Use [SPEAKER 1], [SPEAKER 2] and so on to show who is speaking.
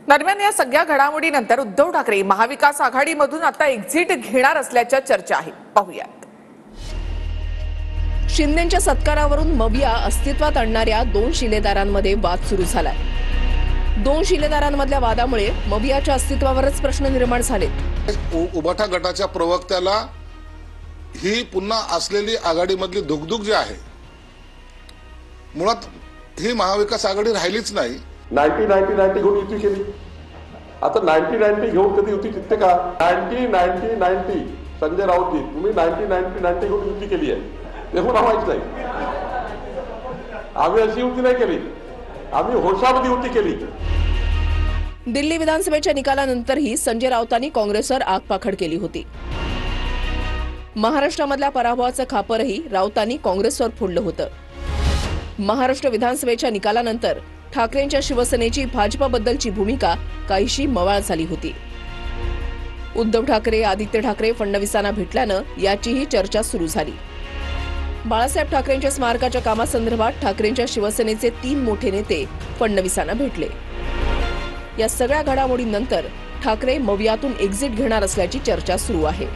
[SPEAKER 1] दरम्यान या सगळ्या घडामोडीनंतर उद्धव ठाकरे महाविकास आघाडीमधून आता एक्झिट घेणार असल्याच्या चर्चा आहे। पाहूयात।
[SPEAKER 2] शिंदेंच्या सत्कारावरून मविया अस्तित्वात आणणाऱ्या दोन शिलेदारांमध्ये वाद सुरू झालाय। दोन शिलेदारांमधल्या वादामुळे मवियाच्या अस्तित्वावरच प्रश्न निर्माण झालेत।
[SPEAKER 3] उबाठा गटाच्या प्रवक्त्याला ही पुन्हा असलेली आघाडीमधली धुकधुक जी आहे, मुळात ही महाविकास आघाडी राहिलीच नाही।
[SPEAKER 4] 90 घेऊन युती केली, आता 90 घेऊन कधी युती जिंकते का? 90 संजय राऊतजी, तुम्ही 90 घेऊन युती केली आहे, ते कोणा माहित नाही। आम्ही अशी युती नाही केली, आम्ही होशामध्ये युती केली।
[SPEAKER 2] दिल्ली विधानसभेच्या निकालानंतरही संजय राऊतांनी काँग्रेसवर आगपाखड केली होती। महाराष्ट्रामधल्या पराभवाचं खापरही राऊतांनी काँग्रेसवर फोडलं होतं। महाराष्ट्र विधानसभेच्या निकालानंतर ठाकरेंच्या शिवसेनेची भाजपबद्दलची भूमिका काहीशी मवाळ झाली होती। उद्धव ठाकरे, आदित्य ठाकरे फडणवीसांना भेटल्यानं याचीही चर्चा सुरू झाली। बाळासाहेब ठाकरेंच्या स्मारकाच्या कामासंदर्भात ठाकरेंच्या शिवसेनेचे 3 मोठे नेते फडणवीसांना भेटले। या सगळ्या घडामोडींनंतर ठाकरे मवियातून एक्झिट घेणार असल्याची चर्चा सुरू आहे।